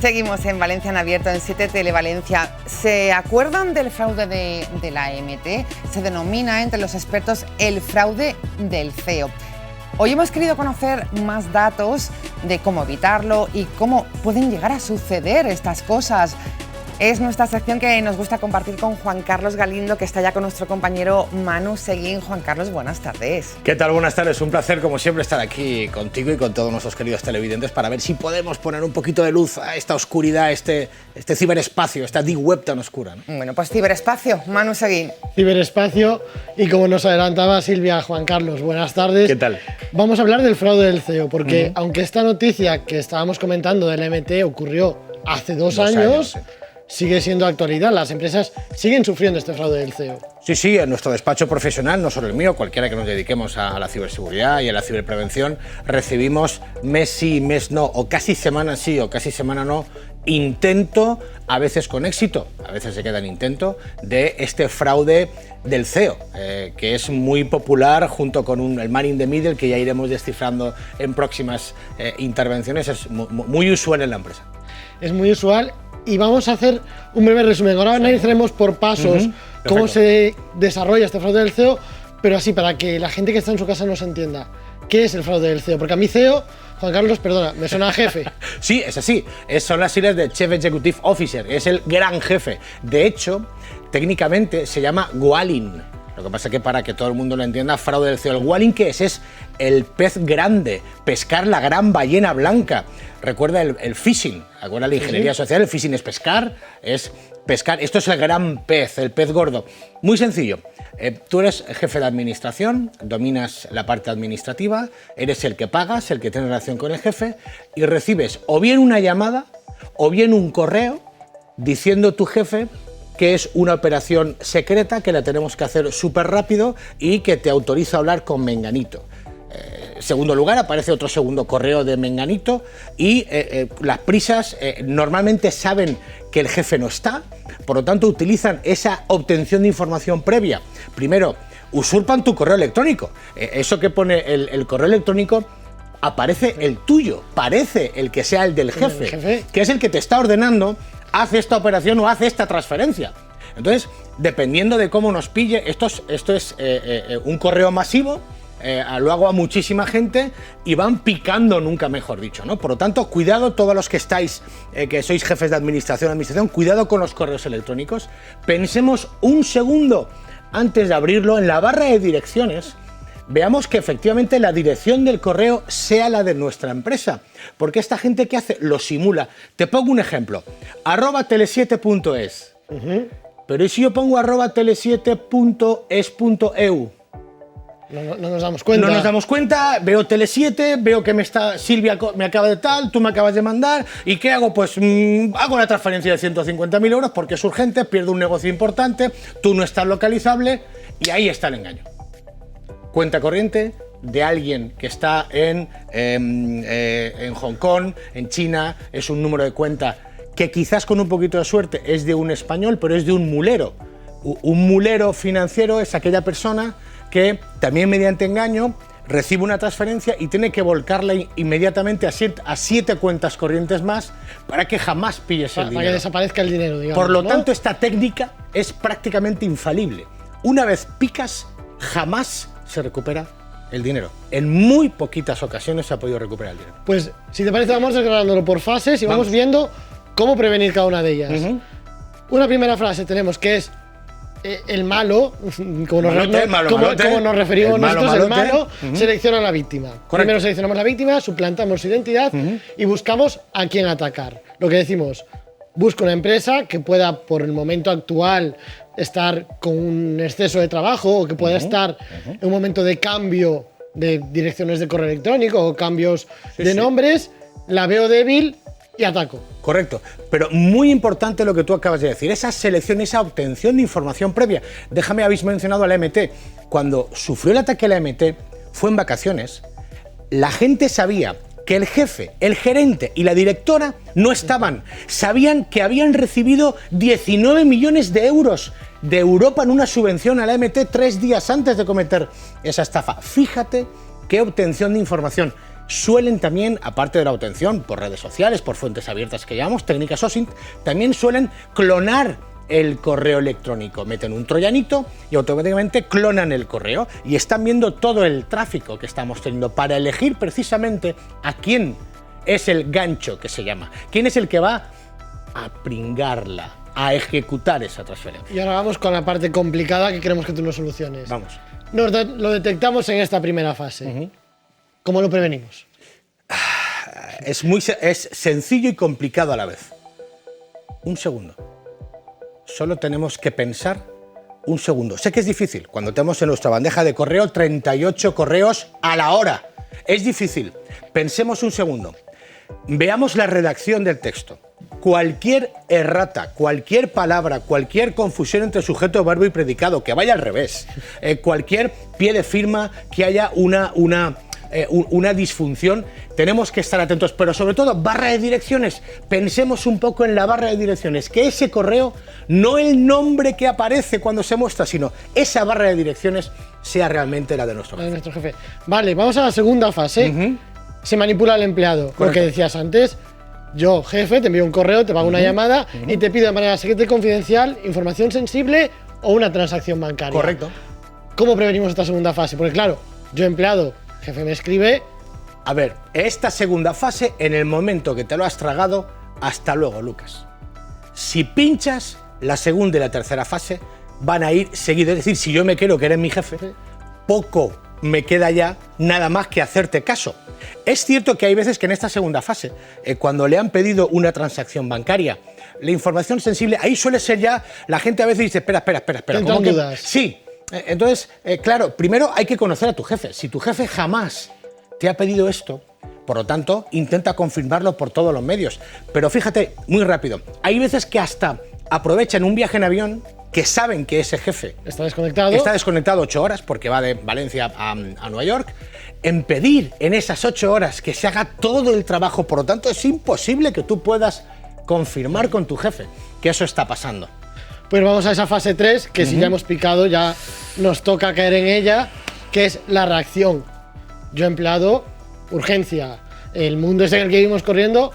Seguimos en Valencia en Abierto, en 7 Televalencia. ¿Se acuerdan del fraude de la AMT? Se denomina entre los expertos el fraude del CEO. Hoy hemos querido conocer más datos de cómo evitarlo y cómo pueden llegar a suceder estas cosas. Es nuestra sección que nos gusta compartir con Juan Carlos Galindo, que está ya con nuestro compañero Manu Seguín. Juan Carlos, buenas tardes. ¿Qué tal? Buenas tardes. Un placer, como siempre, estar aquí contigo y con todos nuestros queridos televidentes para ver si podemos poner un poquito de luz a esta oscuridad, este ciberespacio, esta deep web tan oscura, ¿no? Bueno, pues ciberespacio, Manu Seguín. Ciberespacio, y como nos adelantaba Silvia, Juan Carlos, buenas tardes. ¿Qué tal? Vamos a hablar del fraude del CEO, porque aunque esta noticia que estábamos comentando del MT ocurrió hace dos años sí, sigue siendo actualidad. Las empresas siguen sufriendo este fraude del CEO. Sí, en nuestro despacho profesional, no solo el mío, cualquiera que nos dediquemos a la ciberseguridad y a la ciberprevención, recibimos mes sí, mes no, o casi semana sí o casi semana no, intento, a veces con éxito, a veces se queda en intento, de este fraude del CEO, que es muy popular junto con el man in the middle, que ya iremos descifrando en próximas intervenciones. Es muy usual en la empresa. Es muy usual. Y vamos a hacer un breve resumen. Ahora analizaremos por pasos cómo se desarrolla este fraude del CEO, pero así para que la gente que está en su casa nos entienda. ¿Qué es el fraude del CEO? Porque a mí CEO, Juan Carlos, perdona, me suena a jefe. Sí, es así. Son las siglas de Chief Executive Officer. Es el gran jefe. De hecho, técnicamente se llama Walling. Lo que pasa es que para que todo el mundo lo entienda, fraude del CEO. El Walling, ¿qué es? Es el pez grande, pescar la gran ballena blanca. Recuerda el phishing, recuerda la ingeniería social, el phishing es pescar. Esto es el gran pez, el pez gordo. Muy sencillo. Tú eres jefe de administración, dominas la parte administrativa, eres el que pagas, el que tiene relación con el jefe, y recibes o bien una llamada o bien un correo diciendo tu jefe que es una operación secreta, que la tenemos que hacer súper rápido y que te autoriza a hablar con Menganito. En segundo lugar, aparece otro segundo correo de Menganito y las prisas normalmente saben que el jefe no está, por lo tanto utilizan esa obtención de información previa. Primero, usurpan tu correo electrónico. Eso que pone el correo electrónico, aparece el tuyo, parece el que sea el del jefe, que es el que te está ordenando: hace esta operación o hace esta transferencia. Entonces, dependiendo de cómo nos pille, esto es un correo masivo, lo hago a muchísima gente y van picando, nunca mejor dicho, ¿no? Por lo tanto, cuidado todos los que estáis, que sois jefes de administración, cuidado con los correos electrónicos. Pensemos un segundo antes de abrirlo en la barra de direcciones. Veamos que efectivamente la dirección del correo sea la de nuestra empresa, porque esta gente que hace lo simula. Te pongo un ejemplo, @tele7.es, pero ¿y si yo pongo @tele7.es.eu? No nos damos cuenta. No nos damos cuenta, veo Tele7, veo que Silvia me acaba de tal, tú me acabas de mandar, ¿y qué hago? Pues hago una transferencia de 150.000 euros porque es urgente, pierdo un negocio importante, tú no estás localizable, y ahí está el engaño. Cuenta corriente de alguien que está en Hong Kong, en China, es un número de cuenta que quizás con un poquito de suerte es de un español, pero es de un mulero. Un mulero financiero es aquella persona que también mediante engaño recibe una transferencia y tiene que volcarla inmediatamente a 7 cuentas corrientes más para que jamás pilles el dinero. Para que desaparezca el dinero, digamos. Por lo tanto, esta técnica es prácticamente infalible. Una vez picas, jamás se recupera el dinero. En muy poquitas ocasiones se ha podido recuperar el dinero. Pues, si te parece, vamos desgranándolo por fases y vamos viendo cómo prevenir cada una de ellas. Una primera frase tenemos que es el malo, como nos referimos nosotros, el malo selecciona a la víctima. Correcto. Primero seleccionamos la víctima, suplantamos su identidad y buscamos a quién atacar. Lo que decimos, busca una empresa que pueda, por el momento actual, estar con un exceso de trabajo, o que pueda estar en un momento de cambio de direcciones de correo electrónico o cambios de nombres, la veo débil y ataco. Correcto, pero muy importante lo que tú acabas de decir, esa selección, esa obtención de información previa. Habéis mencionado a la AMT. Cuando sufrió el ataque a la AMT, fue en vacaciones, la gente sabía que el jefe, el gerente y la directora no estaban. Sabían que habían recibido 19 millones de euros de Europa en una subvención a la AMT 3 días antes de cometer esa estafa. Fíjate qué obtención de información. suelen también, aparte de la obtención por redes sociales, por fuentes abiertas que llamamos técnicas OSINT, también suelen clonar el correo electrónico. Meten un troyanito y automáticamente clonan el correo y están viendo todo el tráfico que estamos teniendo para elegir precisamente a quién es el gancho que se llama, quién es el que va a pringarla, a ejecutar esa transferencia. Y ahora vamos con la parte complicada que queremos que tú nos soluciones. Vamos. Lo detectamos en esta primera fase. ¿Cómo lo prevenimos? Es sencillo y complicado a la vez. Un segundo. Solo tenemos que pensar un segundo. Sé que es difícil cuando tenemos en nuestra bandeja de correo 38 correos a la hora. Es difícil. Pensemos un segundo. Veamos la redacción del texto. Cualquier errata, cualquier palabra, cualquier confusión entre sujeto, verbo y predicado, que vaya al revés, cualquier pie de firma, que haya una disfunción, tenemos que estar atentos, pero sobre todo barra de direcciones. Pensemos un poco en la barra de direcciones, que ese correo, no el nombre que aparece cuando se muestra, sino esa barra de direcciones sea realmente la de nuestro jefe. Vale, vamos a la segunda fase. Se manipula al empleado. Correcto. Lo que decías antes, yo, jefe, te envío un correo, te pago una llamada y te pido de manera secreta y confidencial información sensible o una transacción bancaria. Correcto. ¿Cómo prevenimos esta segunda fase? Porque claro, yo empleado, jefe me escribe. A ver, esta segunda fase, en el momento que te lo has tragado, hasta luego, Lucas. Si pinchas, la segunda y la tercera fase van a ir seguido. Es decir, si yo me quiero que eres mi jefe, poco me queda ya nada más que hacerte caso. Es cierto que hay veces que en esta segunda fase, cuando le han pedido una transacción bancaria, la información sensible, ahí suele ser ya, la gente a veces dice, espera. ¿Cómo que dudas? Sí. Entonces, claro, primero hay que conocer a tu jefe. Si tu jefe jamás te ha pedido esto, por lo tanto, intenta confirmarlo por todos los medios. Pero fíjate, muy rápido, hay veces que hasta aprovechan un viaje en avión, que saben que ese jefe está desconectado 8 horas porque va de Valencia a Nueva York, en pedir en esas 8 horas que se haga todo el trabajo. Por lo tanto, es imposible que tú puedas confirmar con tu jefe que eso está pasando. Pues vamos a esa fase 3, que si ya hemos picado, ya nos toca caer en ella, que es la reacción. Yo, empleado, urgencia, el mundo es en el que vivimos corriendo,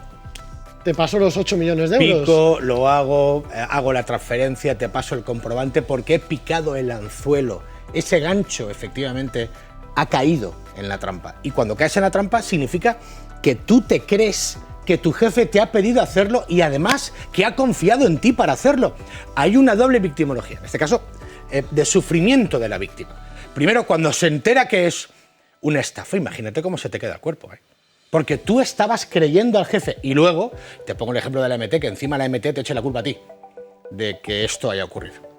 te paso los 8 millones de euros. Pico, lo hago la transferencia, te paso el comprobante porque he picado el anzuelo. Ese gancho, efectivamente, ha caído en la trampa. Y cuando caes en la trampa, significa que tú te crees que tu jefe te ha pedido hacerlo y además que ha confiado en ti para hacerlo. Hay una doble victimología, en este caso, de sufrimiento de la víctima. Primero, cuando se entera que es una estafa, imagínate cómo se te queda el cuerpo, porque tú estabas creyendo al jefe y luego, te pongo el ejemplo de la MT, que encima la MT te eche la culpa a ti de que esto haya ocurrido.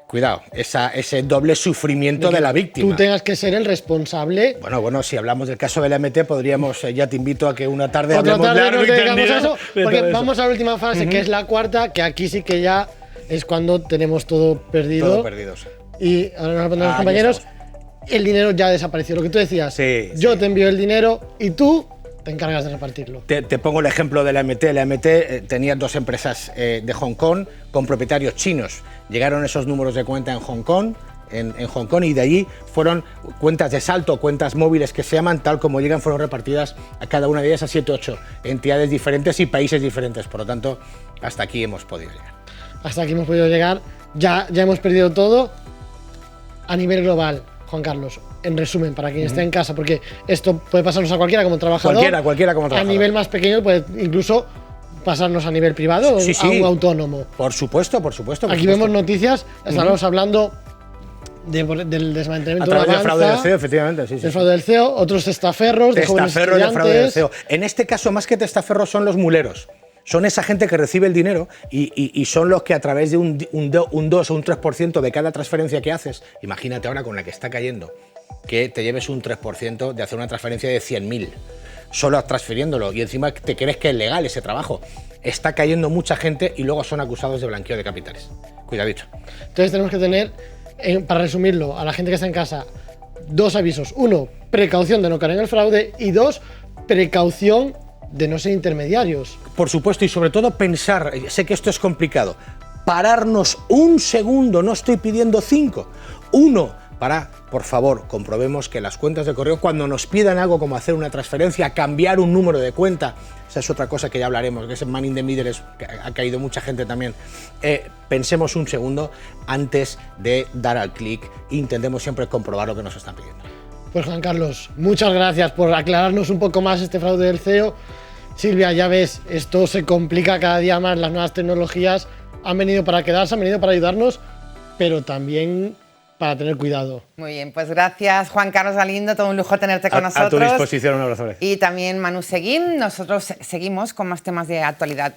Cuidado, ese doble sufrimiento de la víctima. Tú tengas que ser el responsable. Bueno, si hablamos del caso de la MT, podríamos, ya te invito a que una tarde otra hablemos largo y tendido eso, porque vamos a la última fase, que es la cuarta, que aquí sí que ya es cuando tenemos todo perdido. Todo perdido, sí. Y ahora nos responden los compañeros, el dinero ya desapareció. Lo que tú decías, yo te envío el dinero y tú te encargas de repartirlo. Te pongo el ejemplo de la MT. La MT tenía 2 empresas de Hong Kong con propietarios chinos. Llegaron esos números de cuenta en Hong Kong, y de allí fueron cuentas de salto, cuentas móviles que se llaman, tal como llegan, fueron repartidas a cada una de ellas a 7 u 8 entidades diferentes y países diferentes. Por lo tanto, hasta aquí hemos podido llegar. Hasta aquí hemos podido llegar. Ya hemos perdido todo a nivel global. Juan Carlos, en resumen, para quien esté en casa, porque esto puede pasarnos a cualquiera como trabajador. Cualquiera como trabajador. A nivel más pequeño puede incluso pasarnos a nivel privado, a un autónomo. Por supuesto. Aquí vemos noticias, estamos hablando del desmantelamiento de la banca. A través del fraude del CEO, efectivamente. El fraude del CEO, otros testaferros, de jóvenes estudiantes. De fraude del CEO. En este caso, más que testaferros, son los muleros. Son esa gente que recibe el dinero y son los que a través de un 2 o un 3% de cada transferencia que haces, imagínate ahora con la que está cayendo, que te lleves un 3% de hacer una transferencia de 100.000, solo transfiriéndolo, y encima te crees que es legal ese trabajo. Está cayendo mucha gente y luego son acusados de blanqueo de capitales. Cuidadito. Entonces tenemos que tener, para resumirlo, a la gente que está en casa, 2 avisos. 1, precaución de no caer en el fraude, y 2, precaución de no ser intermediarios. Por supuesto, y sobre todo pensar, sé que esto es complicado, pararnos un segundo, no estoy pidiendo 5, 1, para, por favor, comprobemos que las cuentas de correo, cuando nos pidan algo como hacer una transferencia, cambiar un número de cuenta, esa es otra cosa que ya hablaremos, que ese man in the middle que ha caído mucha gente también, pensemos un segundo antes de dar al clic e intentemos siempre comprobar lo que nos están pidiendo. Pues Juan Carlos, muchas gracias por aclararnos un poco más este fraude del CEO. Silvia, ya ves, esto se complica cada día más, las nuevas tecnologías han venido para quedarse, han venido para ayudarnos, pero también para tener cuidado. Muy bien, pues gracias Juan Carlos Galindo, todo un lujo tenerte con nosotros. A tu disposición, un abrazo. Y también Manu Seguín, nosotros seguimos con más temas de actualidad.